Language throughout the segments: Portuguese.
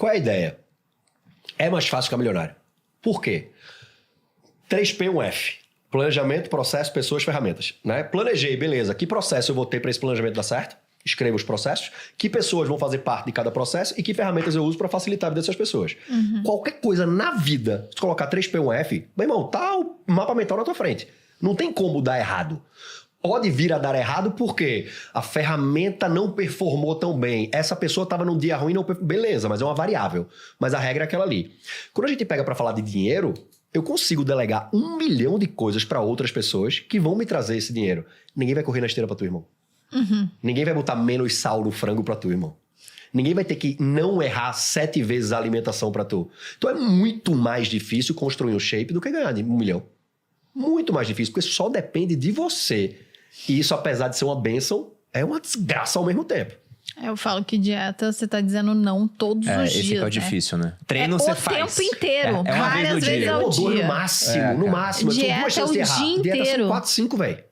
Qual é a ideia? É mais fácil ficar milionário. Por quê? 3P, 1F. Planejamento, processo, pessoas, ferramentas. Né? Planejei, beleza. Que processo eu vou ter para esse planejamento dar certo? Escreva os processos. Que pessoas vão fazer parte de cada processo e que ferramentas eu uso para facilitar a vida dessas pessoas. Qualquer coisa na vida, se colocar 3P, 1F, meu irmão, tá o mapa mental na tua frente. Não tem como dar errado. Pode vir a dar errado porque a ferramenta não performou tão bem. Essa pessoa estava num dia ruim, não beleza, mas é uma variável. Mas a regra é aquela ali. Quando a gente pega para falar de dinheiro, eu consigo delegar 1 milhão de coisas para outras pessoas que vão me trazer esse dinheiro. Ninguém vai correr na esteira para tu, irmão. Ninguém vai botar menos sal no frango para tu, irmão. Ninguém vai ter que não errar 7 vezes a alimentação para tu. Então é muito mais difícil construir um shape do que ganhar de 1 milhão. Muito mais difícil, porque só depende de você. E isso, apesar de ser uma bênção, é uma desgraça ao mesmo tempo. Eu falo que dieta, você tá dizendo não todos os dias, esse que é o difícil, né? Treino você faz. O tempo inteiro, é uma várias vezes ao dia. No máximo, no máximo. Dieta duas chances de errar. dia inteiro. Dieta são 4, 5, velho.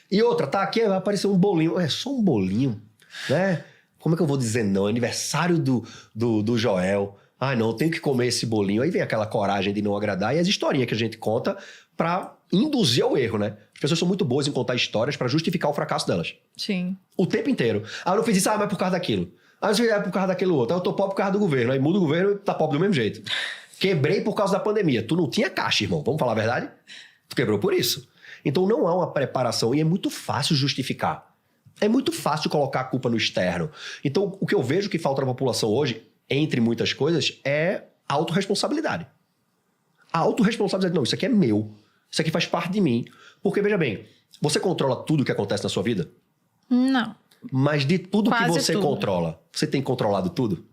E outra, tá aqui, vai aparecer um bolinho. É só um bolinho, né? Como é que eu vou dizer não? Aniversário do Joel. Ah, não, eu tenho que comer esse bolinho. Aí vem aquela coragem de não agradar e as historinhas que a gente conta pra induzir ao erro, né? As pessoas são muito boas em contar histórias pra justificar o fracasso delas. Sim. O tempo inteiro. Ah, eu não fiz isso, mas por causa daquilo. Ah, isso é por causa daquilo outro. Ah, eu tô pobre por causa do governo. Aí muda o governo e tá pobre do mesmo jeito. Quebrei por causa da pandemia. Tu não tinha caixa, irmão. Vamos falar a verdade? Tu quebrou por isso. Então não há uma preparação e é muito fácil justificar. É muito fácil colocar a culpa no externo. Então o que eu vejo que falta na população hoje, entre muitas coisas, é autorresponsabilidade. A autorresponsabilidade, não, isso aqui é meu. Isso aqui faz parte de mim. Porque, veja bem, você controla tudo o que acontece na sua vida? Não. Mas de tudo Quase que você tudo. controla, você tem controlado tudo?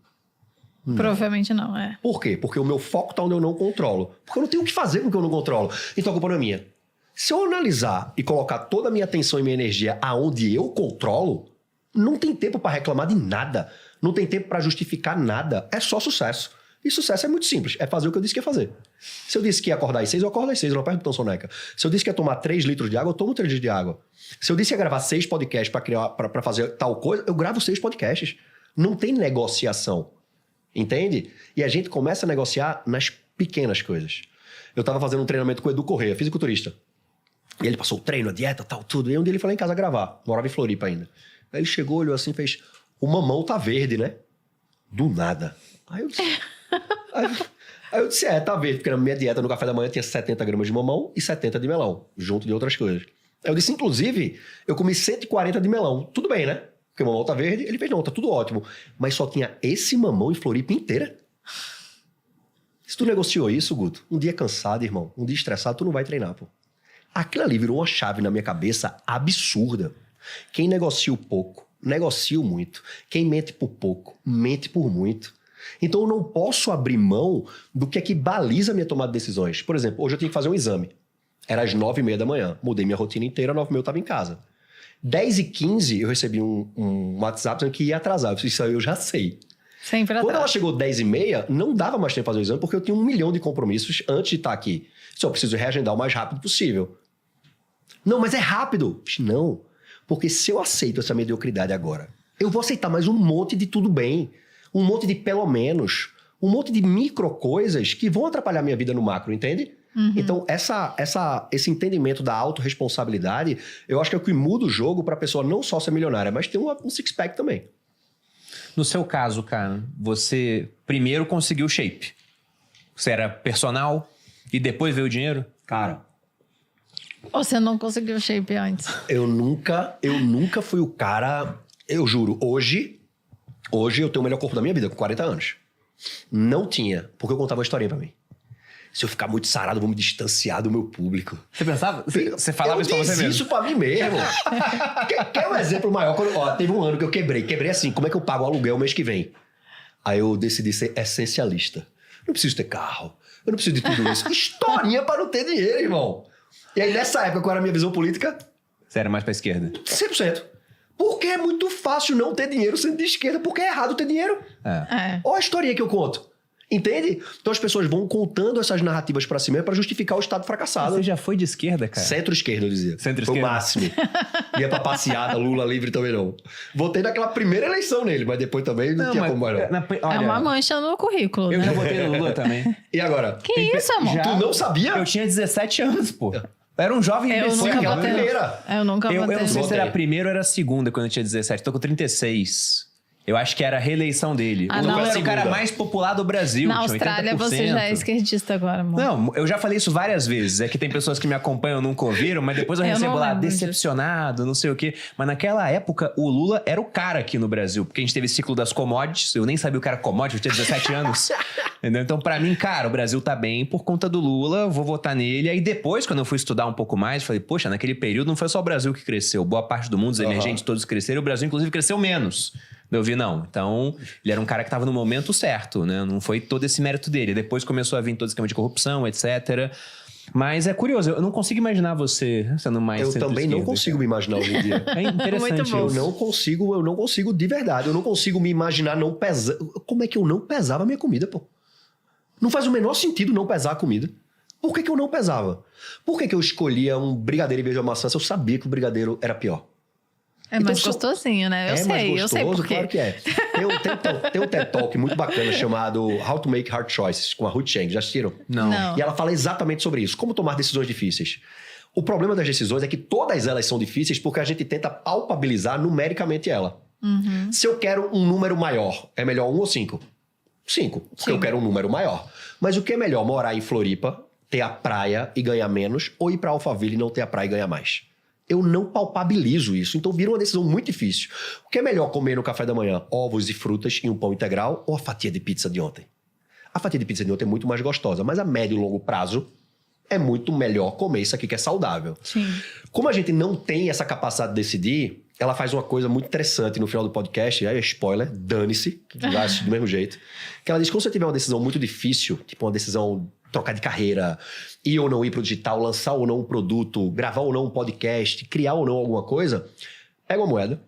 Não. Provavelmente não, é. Por quê? Porque o meu foco está onde eu não controlo. Porque eu não tenho o que fazer com o que eu não controlo. Então a culpa não é minha. Se eu analisar e colocar toda a minha atenção e minha energia aonde eu controlo, não tem tempo para reclamar de nada. Não tem tempo para justificar nada. É só sucesso. E sucesso é muito simples. É fazer o que eu disse que ia fazer. Se eu disse que ia acordar às 6, eu acordo às 6. Eu não aperto o botão soneca. Se eu disse que ia tomar 3 litros de água, eu tomo 3 litros de água. Se eu disse que ia gravar 6 podcasts para fazer tal coisa, eu gravo 6 podcasts. Não tem negociação. Entende? E a gente começa a negociar nas pequenas coisas. Eu estava fazendo um treinamento com o Edu Correia, fisiculturista. E ele passou o treino, a dieta, tal, tudo. E um dia ele foi lá em casa gravar. Morava em Floripa ainda. Aí ele chegou, olhou assim e fez... O mamão tá verde, né? Do nada. Aí eu disse... Aí eu disse, tá verde. Porque na minha dieta, no café da manhã, tinha 70 gramas de mamão e 70 de melão. Junto de outras coisas. Aí eu disse, inclusive, eu comi 140 de melão. Tudo bem, né? Porque o mamão tá verde. Ele fez, não, tá tudo ótimo. Mas só tinha esse mamão em Floripa inteira. Se tu negociou isso, Guto, um dia cansado, irmão, um dia estressado, tu não vai treinar, pô. Aquilo ali virou uma chave na minha cabeça absurda. Quem negocia o pouco, negocia o muito. Quem mente por pouco, mente por muito. Então eu não posso abrir mão do que é que baliza a minha tomada de decisões. Por exemplo, hoje eu tinha que fazer um exame. Era às 9h30 da manhã. Mudei minha rotina inteira, 9h30 eu estava em casa. 10h15 eu recebi um WhatsApp dizendo que ia atrasar. Isso aí eu já sei. Sempre Quando atrás. ela chegou 10h30, não dava mais tempo de fazer o exame porque eu tinha 1 milhão de compromissos antes de estar aqui. Só preciso reagendar o mais rápido possível. Não, mas é rápido. Não, porque se eu aceito essa mediocridade agora, eu vou aceitar mais um monte de tudo bem. Um monte de pelo menos. Um monte de micro coisas que vão atrapalhar minha vida no macro, entende? Então, esse entendimento da autorresponsabilidade, eu acho que é o que muda o jogo para a pessoa não só ser milionária, mas ter um six-pack também. No seu caso, cara, você primeiro conseguiu o shape. Você era personal e depois veio o dinheiro? Cara, Você não conseguiu shape antes. eu nunca fui o cara... Eu juro, hoje eu tenho o melhor corpo da minha vida, com 40 anos. Não tinha, porque eu contava uma historinha pra mim. Se eu ficar muito sarado, eu vou me distanciar do meu público. Você pensava? Você falava isso pra você mesmo? Eu disse isso pra mim mesmo. Quer um exemplo maior? Teve um ano que eu quebrei. Quebrei assim, como é que eu pago o aluguel o mês que vem? Aí eu decidi ser essencialista. Eu não preciso ter carro. Eu não preciso de tudo isso. Historinha pra não ter dinheiro, irmão. E aí nessa época, qual era a minha visão política? Você era mais pra esquerda? 100%. Porque é muito fácil não ter dinheiro sendo de esquerda, porque é errado ter dinheiro. É. Olha a historinha que eu conto. Entende? Então as pessoas vão contando essas narrativas pra si mesmo pra justificar o Estado fracassado. Você já foi de esquerda, cara? Centro-esquerda, eu dizia. Centro-esquerda. Foi o máximo. Ia pra passeada, Lula livre também não. Votei naquela primeira eleição nele, mas depois também não tinha como mais não. É uma mancha no currículo, Eu né? já votei no Lula também. E agora? Que isso, amor? Tu não sabia? Eu tinha 17 anos, pô. Era um jovem Eu imbecil. nunca aquela votei. primeira. Eu nunca Eu votei. não sei se Votei. era a primeira ou era a segunda quando eu tinha 17. Tô com 36. Eu acho que era a reeleição dele. Ah, O não. Lula era o Segunda. cara mais popular do Brasil. Na tinha Austrália, 80%. você já é esquerdista agora, amor. Não, eu já falei isso várias vezes. É que tem pessoas que me acompanham nunca ouviram, mas depois eu Eu recebo não lá lembro disso. decepcionado, não sei o quê. Mas naquela época, o Lula era o cara aqui no Brasil. Porque a gente teve ciclo das commodities. Eu nem sabia o que era commodity, eu tinha 17 anos. Entendeu? Então, pra mim, cara, o Brasil tá bem por conta do Lula, vou votar nele. Aí depois, quando eu fui estudar um pouco mais, falei, poxa, naquele período não foi só o Brasil que cresceu. Boa parte do mundo, os emergentes todos cresceram. O Brasil, inclusive, cresceu menos. Eu vi, não. Então, ele era um cara que tava no momento certo, né? Não foi todo esse mérito dele. Depois começou a vir todo esquema de corrupção, etc. Mas é curioso, eu não consigo imaginar você sendo mais Eu também não consigo me imaginar hoje em dia. É interessante Muito bom. isso. Eu não consigo de verdade. Eu não consigo me imaginar não pesar. Como é que eu não pesava a minha comida, pô? Não faz o menor sentido não pesar a comida. Por que eu não pesava? Por que eu escolhia um brigadeiro em vez de uma maçã se eu sabia que o brigadeiro era pior? É Então, mais gostosinho, né? Eu sei por quê. Claro que é. Tem um TED Talk muito bacana chamado How to Make Hard Choices, com a Ruth Chang. Já assistiram? Não. Não. E ela fala exatamente sobre isso. Como tomar decisões difíceis. O problema das decisões é que todas elas são difíceis porque a gente tenta palpabilizar numericamente ela. Se eu quero um número maior, é melhor 1 ou 5? 5, porque eu quero um número maior. Mas o que é melhor? Morar em Floripa, ter a praia e ganhar menos, ou ir para Alphaville e não ter a praia e ganhar mais? Eu não palpabilizo isso, então vira uma decisão muito difícil. O que é melhor comer no café da manhã? Ovos e frutas e um pão integral ou a fatia de pizza de ontem? A fatia de pizza de ontem é muito mais gostosa, mas a médio e longo prazo é muito melhor comer isso aqui que é saudável. Sim. Como a gente não tem essa capacidade de decidir, ela faz uma coisa muito interessante no final do podcast, aí é spoiler, dane-se, que vai assistir do mesmo jeito, que ela diz que quando você tiver uma decisão muito difícil, tipo uma decisão trocar de carreira, ir ou não ir pro digital, lançar ou não um produto, gravar ou não um podcast, criar ou não alguma coisa, pega uma moeda,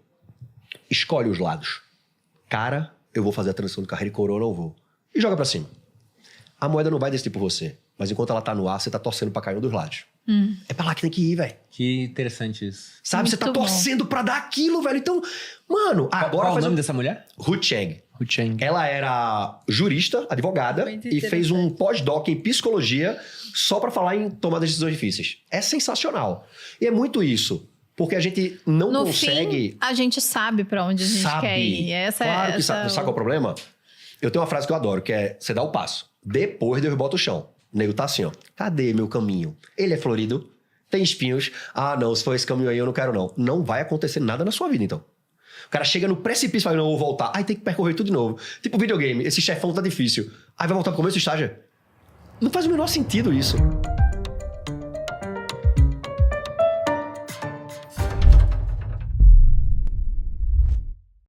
escolhe os lados. Cara, eu vou fazer a transição de carreira e coroa ou não vou. E joga pra cima. A moeda não vai decidir por você, mas enquanto ela tá no ar, você tá torcendo pra cair um dos lados. É pra lá que tem que ir, velho. Que interessante isso. Sabe? Você tá Muito bom. torcendo pra dar aquilo, velho. Então, mano, agora Qual é o faz nome dessa mulher? Ruth Chang. Ruth Chang. Ela era jurista, advogada, Muito e fez um pós-doc em psicologia só pra falar em tomar decisões difíceis. É sensacional. E é muito isso. Porque a gente não No consegue... fim, a gente sabe pra onde a gente quer ir. Claro que sabe. Sabe qual é o problema? Eu tenho uma frase que eu adoro, que é: você dá o passo. Depois Deus bota o chão. O nego tá assim, ó. Cadê meu caminho? Ele é florido, tem espinhos. Ah, não, se for esse caminho aí eu não quero não. Não vai acontecer nada na sua vida, então. O cara chega no precipício e fala, não, eu vou voltar. Aí tem que percorrer tudo de novo. Tipo videogame, esse chefão tá difícil. Aí vai voltar pro começo do estágio. Não faz o menor sentido isso.